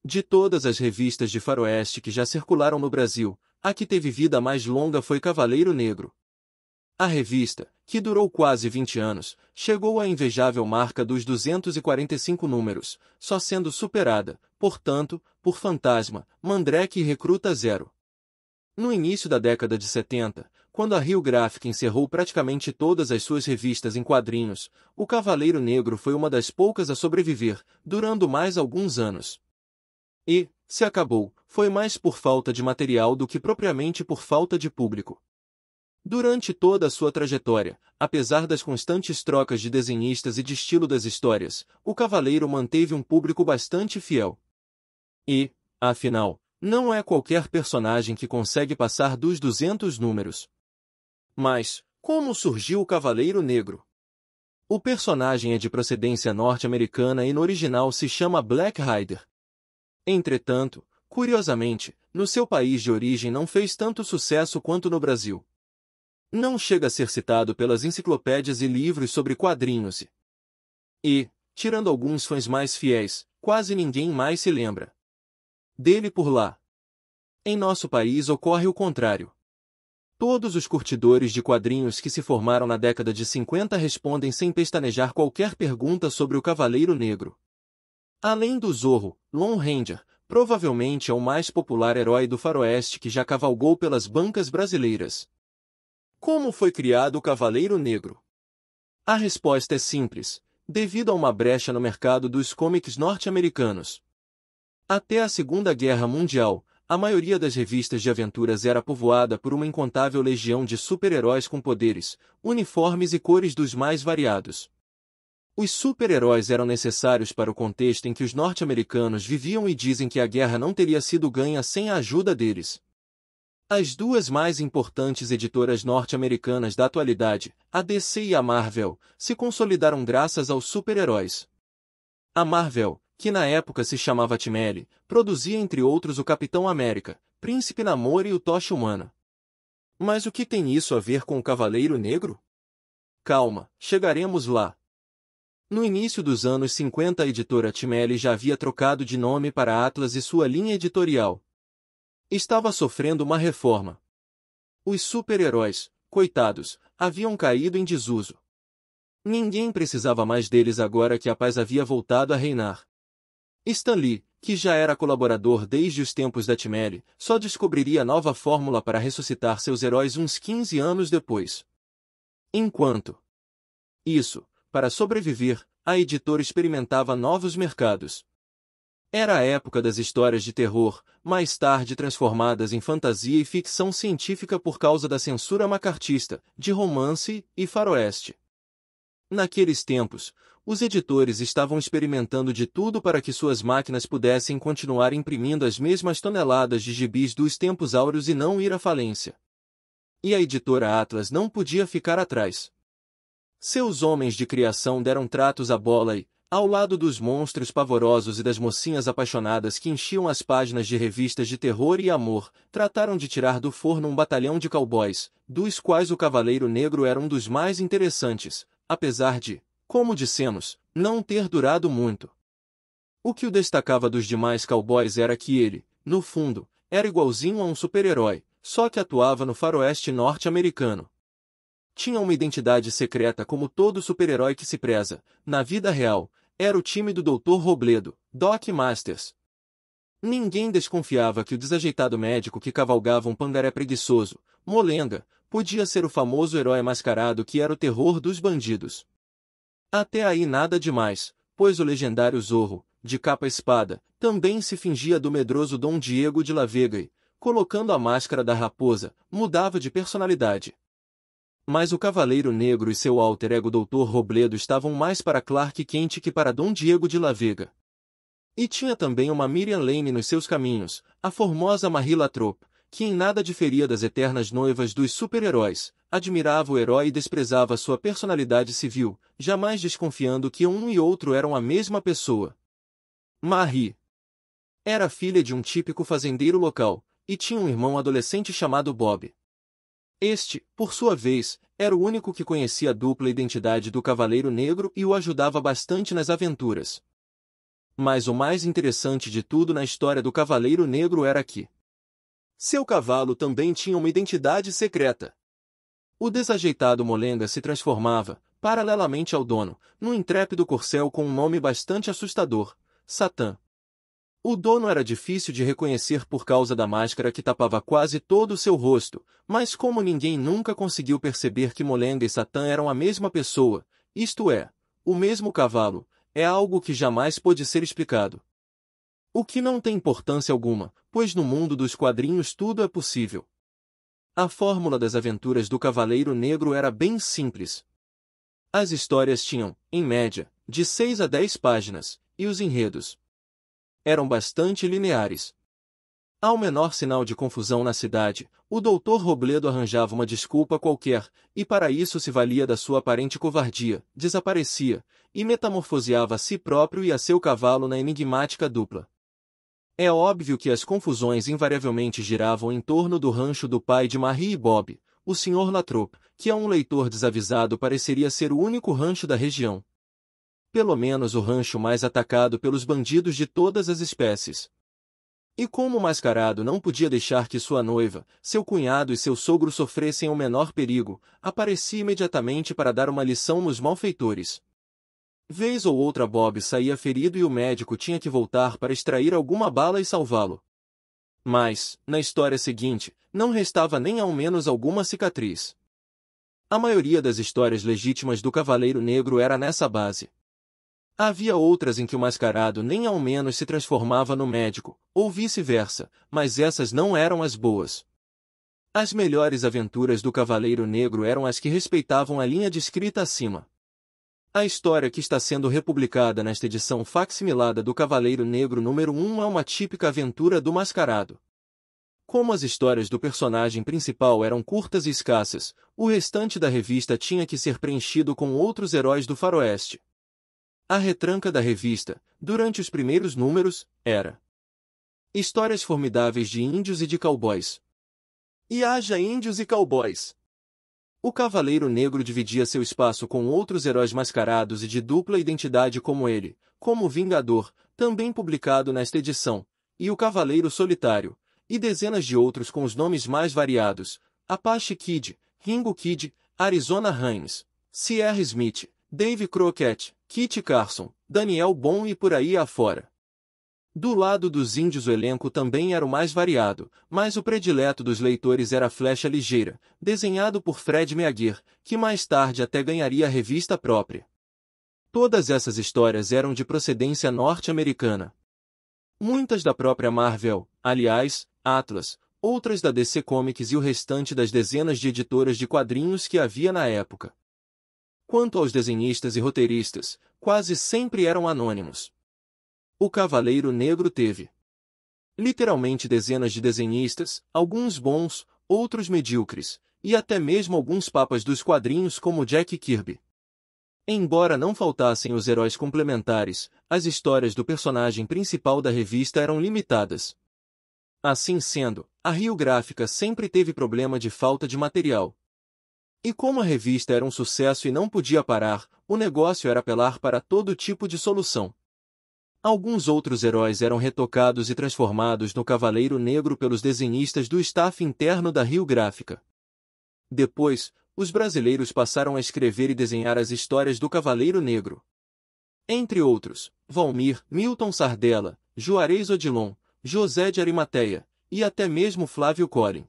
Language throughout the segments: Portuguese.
De todas as revistas de faroeste que já circularam no Brasil, a que teve vida mais longa foi Cavaleiro Negro. A revista, que durou quase 20 anos, chegou à invejável marca dos 245 números, só sendo superada, portanto, por Fantasma, Mandrake e Recruta Zero. No início da década de 70, quando a Rio Gráfica encerrou praticamente todas as suas revistas em quadrinhos, o Cavaleiro Negro foi uma das poucas a sobreviver, durando mais alguns anos. E, se acabou, foi mais por falta de material do que propriamente por falta de público. Durante toda a sua trajetória, apesar das constantes trocas de desenhistas e de estilo das histórias, o Cavaleiro manteve um público bastante fiel. E, afinal, não é qualquer personagem que consegue passar dos 200 números. Mas, como surgiu o Cavaleiro Negro? O personagem é de procedência norte-americana e no original se chama Black Rider. Entretanto, curiosamente, no seu país de origem não fez tanto sucesso quanto no Brasil. Não chega a ser citado pelas enciclopédias e livros sobre quadrinhos e, tirando alguns fãs mais fiéis, quase ninguém mais se lembra dele por lá. Em nosso país ocorre o contrário. Todos os curtidores de quadrinhos que se formaram na década de 50 respondem sem pestanejar qualquer pergunta sobre o Cavaleiro Negro. Além do Zorro, Lone Ranger, provavelmente é o mais popular herói do faroeste que já cavalgou pelas bancas brasileiras. Como foi criado o Cavaleiro Negro? A resposta é simples, devido a uma brecha no mercado dos comics norte-americanos. Até a Segunda Guerra Mundial, a maioria das revistas de aventuras era povoada por uma incontável legião de super-heróis com poderes, uniformes e cores dos mais variados. Os super-heróis eram necessários para o contexto em que os norte-americanos viviam e dizem que a guerra não teria sido ganha sem a ajuda deles. As duas mais importantes editoras norte-americanas da atualidade, a DC e a Marvel, se consolidaram graças aos super-heróis. A Marvel, que na época se chamava Timely, produzia entre outros o Capitão América, Príncipe Namor e o Tocha Humana. Mas o que tem isso a ver com o Cavaleiro Negro? Calma, chegaremos lá. No início dos anos 50 a editora Timely já havia trocado de nome para Atlas e sua linha editorial estava sofrendo uma reforma. Os super-heróis, coitados, haviam caído em desuso. Ninguém precisava mais deles agora que a paz havia voltado a reinar. Stan Lee, que já era colaborador desde os tempos da Timely, só descobriria nova fórmula para ressuscitar seus heróis uns 15 anos depois. Enquanto isso, para sobreviver, a editora experimentava novos mercados. Era a época das histórias de terror, mais tarde transformadas em fantasia e ficção científica por causa da censura macartista, de romance e faroeste. Naqueles tempos, os editores estavam experimentando de tudo para que suas máquinas pudessem continuar imprimindo as mesmas toneladas de gibis dos tempos áureos e não ir à falência. E a editora Atlas não podia ficar atrás. Seus homens de criação deram tratos à bola e, ao lado dos monstros pavorosos e das mocinhas apaixonadas que enchiam as páginas de revistas de terror e amor, trataram de tirar do forno um batalhão de cowboys, dos quais o Cavaleiro Negro era um dos mais interessantes, apesar de, como dissemos, não ter durado muito. O que o destacava dos demais cowboys era que ele, no fundo, era igualzinho a um super-herói, só que atuava no faroeste norte-americano. Tinha uma identidade secreta como todo super-herói que se preza, na vida real. Era o time do Dr. Robledo, Doc Masters. Ninguém desconfiava que o desajeitado médico que cavalgava um pangaré preguiçoso, molenga, podia ser o famoso herói mascarado que era o terror dos bandidos. Até aí nada demais, pois o legendário Zorro, de capa-espada, também se fingia do medroso Dom Diego de La Vega e, colocando a máscara da raposa, mudava de personalidade. Mas o Cavaleiro Negro e seu alter ego Dr. Robledo estavam mais para Clark Kent que para Dom Diego de La Vega. E tinha também uma Miriam Lane nos seus caminhos, a formosa Marie Latrobe, que em nada diferia das eternas noivas dos super-heróis, admirava o herói e desprezava sua personalidade civil, jamais desconfiando que um e outro eram a mesma pessoa. Marie era filha de um típico fazendeiro local, e tinha um irmão adolescente chamado Bob. Este, por sua vez, era o único que conhecia a dupla identidade do Cavaleiro Negro e o ajudava bastante nas aventuras. Mas o mais interessante de tudo na história do Cavaleiro Negro era que seu cavalo também tinha uma identidade secreta. O desajeitado Molenga se transformava, paralelamente ao dono, num intrépido corcel com um nome bastante assustador, Satã. O dono era difícil de reconhecer por causa da máscara que tapava quase todo o seu rosto, mas como ninguém nunca conseguiu perceber que Molenga e Satã eram a mesma pessoa, isto é, o mesmo cavalo, é algo que jamais pôde ser explicado. O que não tem importância alguma, pois no mundo dos quadrinhos tudo é possível. A fórmula das aventuras do Cavaleiro Negro era bem simples. As histórias tinham, em média, de 6 a 10 páginas, e os enredos eram bastante lineares. Ao menor sinal de confusão na cidade, o Dr. Robledo arranjava uma desculpa qualquer, e para isso se valia da sua aparente covardia, desaparecia, e metamorfoseava a si próprio e a seu cavalo na enigmática dupla. É óbvio que as confusões invariavelmente giravam em torno do rancho do pai de Marie e Bob, o Sr. Latrobe, que a um leitor desavisado pareceria ser o único rancho da região. Pelo menos o rancho mais atacado pelos bandidos de todas as espécies. E como o mascarado não podia deixar que sua noiva, seu cunhado e seu sogro sofressem o menor perigo, aparecia imediatamente para dar uma lição nos malfeitores. Vez ou outra Bob saía ferido e o médico tinha que voltar para extrair alguma bala e salvá-lo. Mas, na história seguinte, não restava nem ao menos alguma cicatriz. A maioria das histórias legítimas do Cavaleiro Negro era nessa base. Havia outras em que o mascarado nem ao menos se transformava no médico, ou vice-versa, mas essas não eram as boas. As melhores aventuras do Cavaleiro Negro eram as que respeitavam a linha descrita acima. A história que está sendo republicada nesta edição facsimilada do Cavaleiro Negro número 1 é uma típica aventura do mascarado. Como as histórias do personagem principal eram curtas e escassas, o restante da revista tinha que ser preenchido com outros heróis do faroeste. A retranca da revista, durante os primeiros números, era histórias formidáveis de índios e de cowboys. E haja índios e cowboys! O Cavaleiro Negro dividia seu espaço com outros heróis mascarados e de dupla identidade como ele, como o Vingador, também publicado nesta edição, e o Cavaleiro Solitário, e dezenas de outros com os nomes mais variados, Apache Kid, Ringo Kid, Arizona Hines, Sierra Smith, Dave Crockett, Kit Carson, Daniel Bom e por aí afora. Do lado dos índios o elenco também era o mais variado, mas o predileto dos leitores era a Flecha Ligeira, desenhado por Fred Meagher, que mais tarde até ganharia a revista própria. Todas essas histórias eram de procedência norte-americana. Muitas da própria Marvel, aliás, Atlas, outras da DC Comics e o restante das dezenas de editoras de quadrinhos que havia na época. Quanto aos desenhistas e roteiristas, quase sempre eram anônimos. O Cavaleiro Negro teve literalmente dezenas de desenhistas, alguns bons, outros medíocres, e até mesmo alguns papas dos quadrinhos como Jack Kirby. Embora não faltassem os heróis complementares, as histórias do personagem principal da revista eram limitadas. Assim sendo, a Rio Gráfica sempre teve problema de falta de material. E como a revista era um sucesso e não podia parar, o negócio era apelar para todo tipo de solução. Alguns outros heróis eram retocados e transformados no Cavaleiro Negro pelos desenhistas do staff interno da Rio Gráfica. Depois, os brasileiros passaram a escrever e desenhar as histórias do Cavaleiro Negro. Entre outros, Valmir, Milton Sardella, Juarez Odilon, José de Arimateia, e até mesmo Flávio Collin.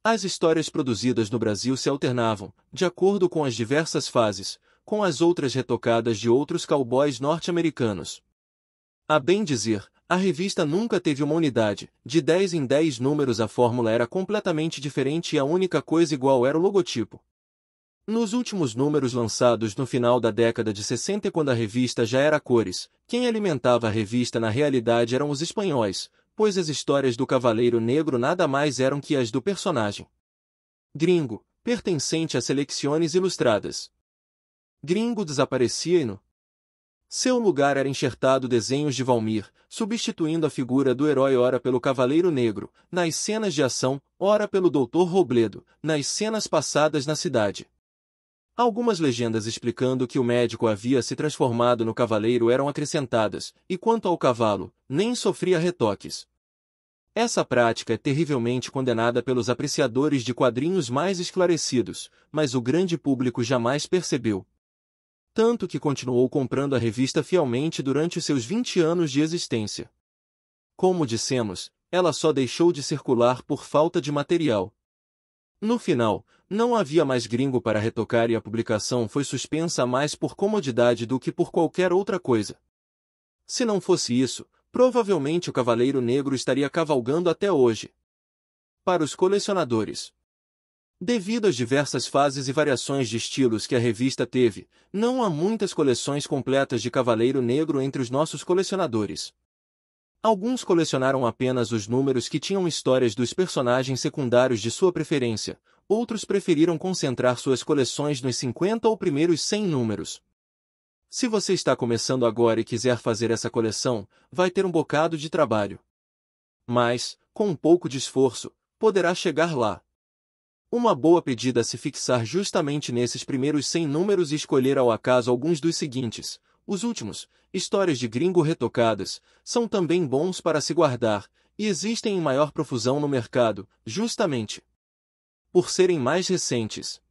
As histórias produzidas no Brasil se alternavam, de acordo com as diversas fases, com as outras retocadas de outros cowboys norte-americanos. A bem dizer, a revista nunca teve uma unidade, de 10 em 10 números a fórmula era completamente diferente e a única coisa igual era o logotipo. Nos últimos números lançados no final da década de 60 quando a revista já era a cores, quem alimentava a revista na realidade eram os espanhóis, pois as histórias do Cavaleiro Negro nada mais eram que as do personagem gringo, pertencente a Selecciones Ilustradas. Gringo desaparecia e no seu lugar era enxertado desenhos de Valmir, substituindo a figura do herói ora pelo Cavaleiro Negro, nas cenas de ação, ora pelo Dr. Robledo, nas cenas passadas na cidade. Algumas legendas explicando que o médico havia se transformado no cavaleiro eram acrescentadas, e quanto ao cavalo, nem sofria retoques. Essa prática é terrivelmente condenada pelos apreciadores de quadrinhos mais esclarecidos, mas o grande público jamais percebeu. Tanto que continuou comprando a revista fielmente durante os seus 20 anos de existência. Como dissemos, ela só deixou de circular por falta de material. No final, não havia mais gringo para retocar e a publicação foi suspensa mais por comodidade do que por qualquer outra coisa. Se não fosse isso, provavelmente o Cavaleiro Negro estaria cavalgando até hoje. Para os colecionadores. Devido às diversas fases e variações de estilos que a revista teve, não há muitas coleções completas de Cavaleiro Negro entre os nossos colecionadores. Alguns colecionaram apenas os números que tinham histórias dos personagens secundários de sua preferência, outros preferiram concentrar suas coleções nos 50 ou primeiros 100 números. Se você está começando agora e quiser fazer essa coleção, vai ter um bocado de trabalho. Mas, com um pouco de esforço, poderá chegar lá. Uma boa pedida é se fixar justamente nesses primeiros 100 números e escolher ao acaso alguns dos seguintes. Os últimos, histórias de gringo retocadas, são também bons para se guardar, e existem em maior profusão no mercado, justamente por serem mais recentes.